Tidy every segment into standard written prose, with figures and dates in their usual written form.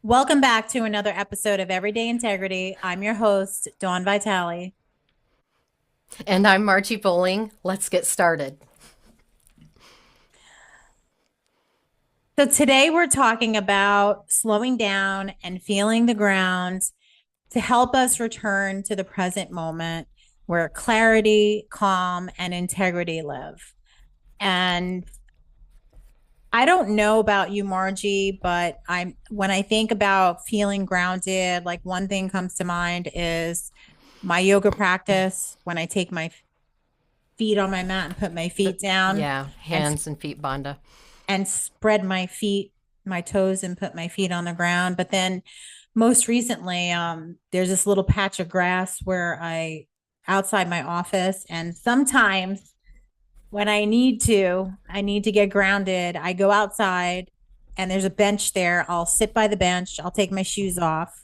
Welcome back to another episode of Everyday Integrity. I'm your host, Dawn Vitale. And I'm Margie Bowling. Let's get started. So, today we're talking about slowing down and feeling the ground to help us return to the present moment where clarity, calm, and integrity live. And I don't know about you, Margie, but when I think about feeling grounded, like one thing comes to mind is my yoga practice when I take my feet on my mat and put my feet down Yeah, and hands and feet banda. spread my feet, my toes, and put my feet on the ground. But then most recently, there's this little patch of grass where I outside my office, and sometimes when I need to get grounded. I go outside and there's a bench there. I'll sit by the bench, I'll take my shoes off,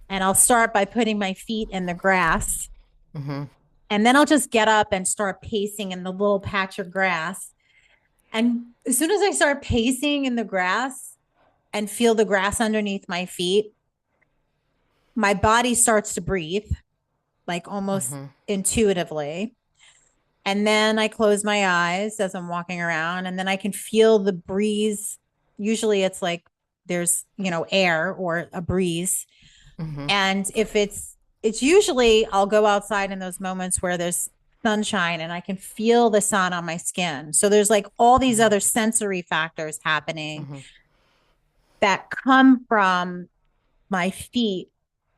and I'll start by putting my feet in the grass. Hmm. And then I'll just get up and start pacing in the little patch of grass. And as soon as I start pacing in the grass and feel the grass underneath my feet, my body starts to breathe, like almost Hmm. intuitively. And then I close my eyes as I'm walking around, and then I can feel the breeze. Usually it's like there's, air or a breeze. Hmm. And if it's usually I'll go outside in those moments where there's sunshine and I can feel the sun on my skin. So there's like all these Hmm. other sensory factors happening Hmm. that come from my feet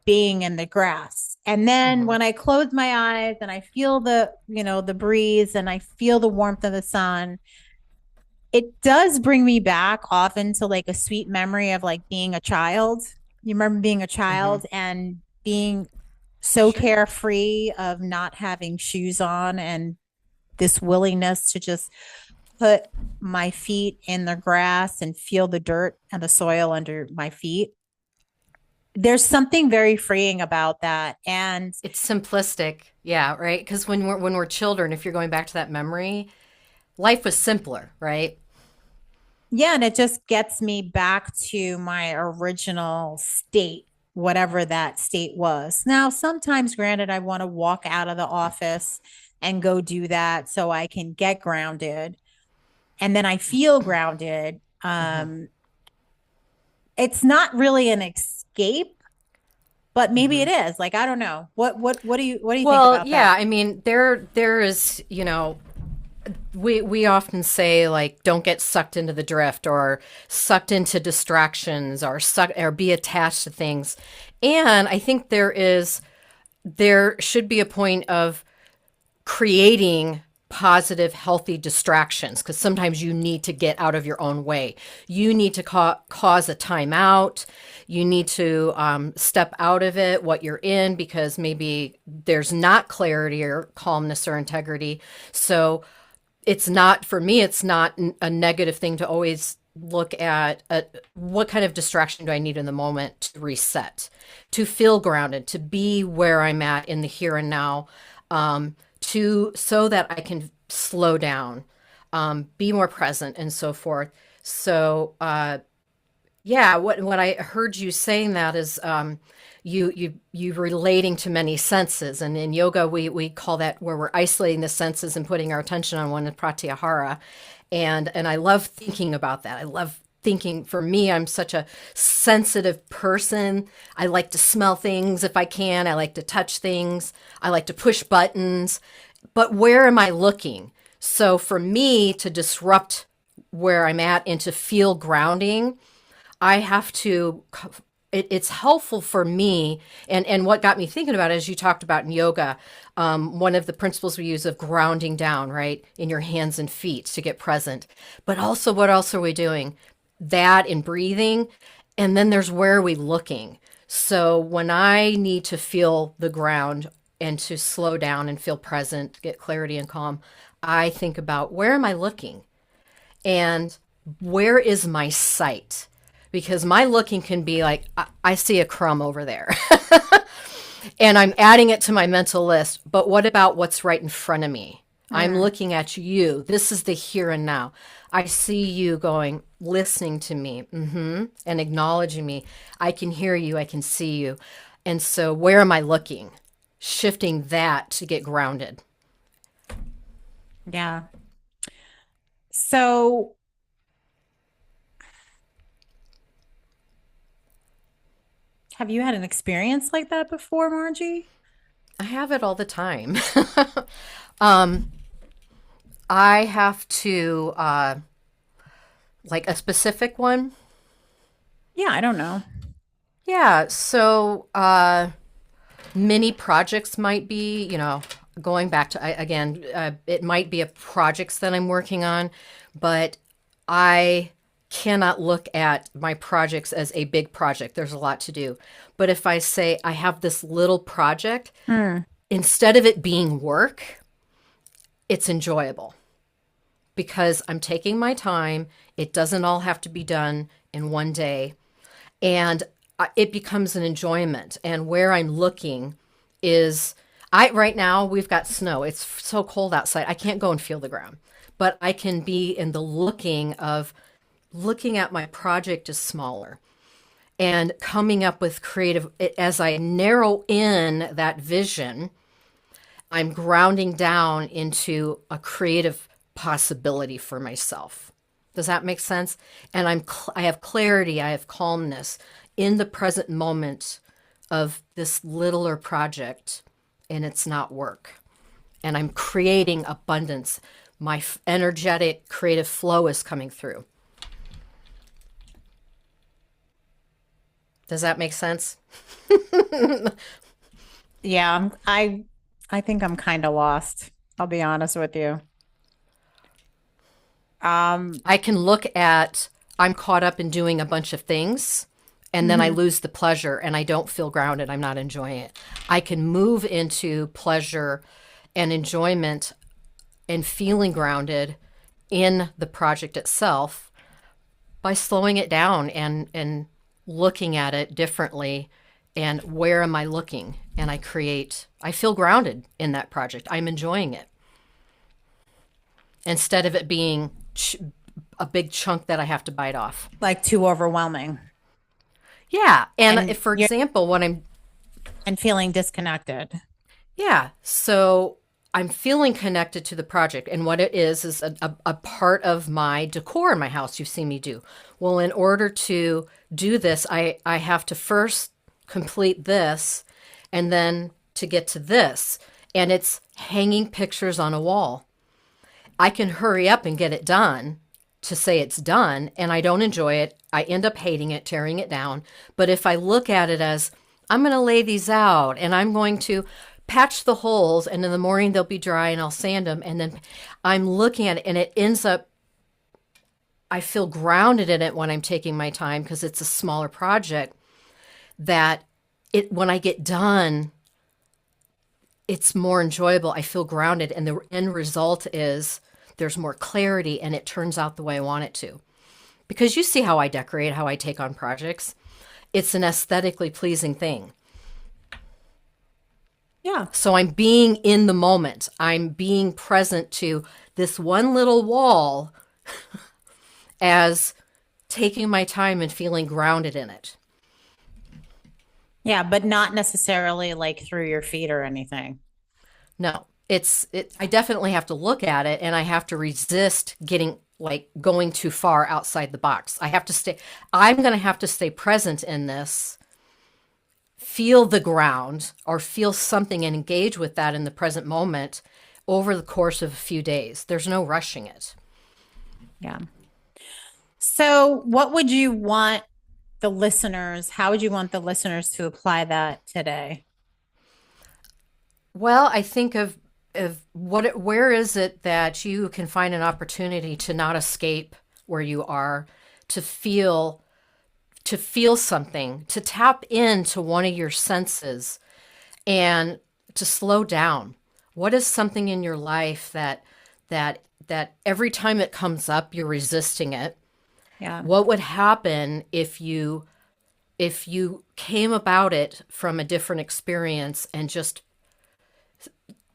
being in the grass. And then Hmm. when I close my eyes and I feel the breeze and I feel the warmth of the sun, it does bring me back often to like a sweet memory of like being a child. You remember being a Hmm. child and being so Sure. carefree of not having shoes on and this willingness to just put my feet in the grass and feel the dirt and the soil under my feet. There's something very freeing about that. And It's simplistic. Yeah, right? Because when we're children, if you're going back to that memory, life was simpler, right? yeah, and it just gets me back to my original state, whatever that state was. Now, sometimes, granted, I want to walk out of the office and go do that so I can get grounded and then I feel grounded. Hmm. It's not really an escape, but maybe it Hmm. is. Like I don't know. What do you think Well, about yeah, that? I mean, there is, we often say like don't get sucked into the drift or sucked into distractions or suck or be attached to things. And I think there should be a point of creating positive, healthy distractions because sometimes you need to get out of your own way. You need to cause a timeout. You need to step out of it, what you're in, because maybe there's not clarity or calmness or integrity. So it's not, for me, it's not a negative thing to always look at what kind of distraction do I need in the moment to reset, to feel grounded, to be where I'm at in the here and now, to so that I can slow down, be more present, and so forth. So, yeah, what I heard you saying that is you relating to many senses, and in yoga we call that where we're isolating the senses and putting our attention on one in pratyahara, and I love thinking about that. I love thinking. For me, I'm such a sensitive person. I like to smell things if I can. I like to touch things. I like to push buttons. But where am I looking? So for me to disrupt where I'm at and to feel grounding, I have to. It's helpful for me, and what got me thinking about it, as you talked about in yoga, one of the principles we use of grounding down, right, in your hands and feet to get present. But also, what else are we doing? That in breathing, and then there's where are we looking? So when I need to feel the ground and to slow down and feel present, get clarity and calm, I think about where am I looking? And where is my sight? Because my looking can be like, I see a crumb over there and I'm adding it to my mental list. But what about what's right in front of me? I'm Mm, looking at you. This is the here and now. I see you going, listening to me, and acknowledging me. I can hear you. I can see you. And so, where am I looking? Shifting that to get grounded. yeah. So, have you had an experience like that before, Margie? I have it all the time. um, I have to, like a specific one. Yeah, I don't know. Yeah. So, many projects might be, going back to, again, it might be a projects that I'm working on, but I cannot look at my projects as a big project. There's a lot to do. But if I say I have this little project, Mm, instead of it being work, it's enjoyable because I'm taking my time. It doesn't all have to be done in one day. And it becomes an enjoyment. And where I'm looking is I right now we've got snow. It's so cold outside. I can't go and feel the ground, but I can be in the looking of looking at my project as smaller and coming up with creative as I narrow in that vision. I'm grounding down into a creative possibility for myself. Does that make sense? And I have clarity, I have calmness in the present moment of this littler project, and it's not work. And I'm creating abundance. My energetic creative flow is coming through. Does that make sense? yeah, I think I'm kind of lost. I'll be honest with you. Um, I can look at, I'm caught up in doing a bunch of things, and then I mhm. lose the pleasure and I don't feel grounded. I'm not enjoying it. I can move into pleasure and enjoyment and feeling grounded in the project itself by slowing it down and looking at it differently. And where am I looking? And I feel grounded in that project. I'm enjoying it instead of it being a big chunk that I have to bite off. Like too overwhelming Yeah. And and if, for you're example, when I'm, and feeling disconnected. yeah, so I'm feeling connected to the project. And what it is a part of my decor in my house you've seen me do. Well, in order to do this, I have to first complete this and then to get to this. And it's hanging pictures on a wall. I can hurry up and get it done to say it's done, and I don't enjoy it. I end up hating it, tearing it down. But if I look at it as I'm going to lay these out and I'm going to patch the holes, and in the morning they'll be dry and I'll sand them, and then I'm looking at it and it ends up, I feel grounded in it when I'm taking my time because it's a smaller project that when I get done, it's more enjoyable. I feel grounded, and the end result is there's more clarity and it turns out the way I want it to. Because you see how I decorate, how I take on projects. It's an aesthetically pleasing thing. Yeah. So I'm being in the moment. I'm being present to this one little wall as taking my time and feeling grounded in it. Yeah, but not necessarily like through your feet or anything. No, I definitely have to look at it and I have to resist getting like going too far outside the box. I'm going to have to stay present in this, feel the ground or feel something and engage with that in the present moment over the course of a few days. There's no rushing it. Yeah. So, what would you want the listeners, how would you want the listeners to apply that today? Well, I think of where is it that you can find an opportunity to not escape where you are, to feel to feel something, to tap into one of your senses and to slow down. What is something in your life that every time it comes up you're resisting it? Yeah. What would happen if you came about it from a different experience and just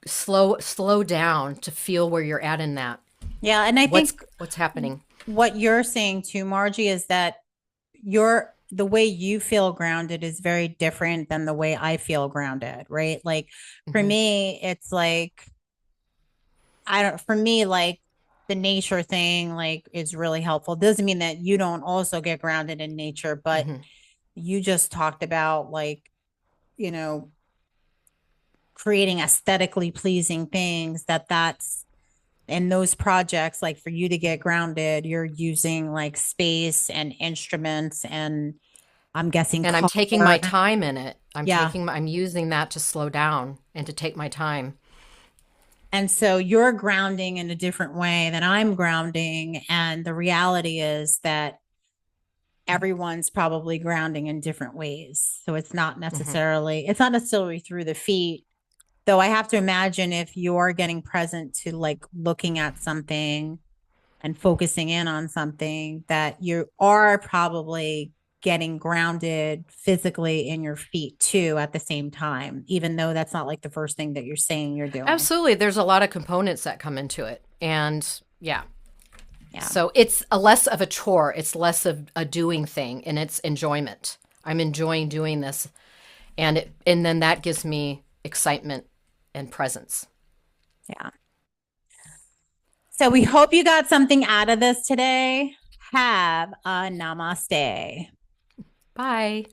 slow down to feel where you're at in that. Yeah. And I think What's happening? what you're saying too, Margie, is that the way you feel grounded is very different than the way I feel grounded, right? Like for Hmm. me, it's like I don't for me, like the nature thing like is really helpful. Doesn't mean that you don't also get grounded in nature, but Hmm. you just talked about like, you know, creating aesthetically pleasing things that's in those projects, like for you to get grounded, you're using like space and instruments and I'm guessing And I'm taking color. my time in it. Yeah. I'm using that to slow down and to take my time. And so you're grounding in a different way than I'm grounding. And the reality is that everyone's probably grounding in different ways. So Hmm. it's not necessarily through the feet. Though I have to imagine if you're getting present to like looking at something and focusing in on something that you are probably getting grounded physically in your feet too at the same time, even though that's not like the first thing that you're saying you're doing. Absolutely. There's a lot of components that come into it. And yeah. Yeah. So it's a less of a chore. It's less of a doing thing and it's enjoyment. I'm enjoying doing this. And then that gives me excitement and presence. Yeah. So we hope you got something out of this today. Have a namaste. Bye.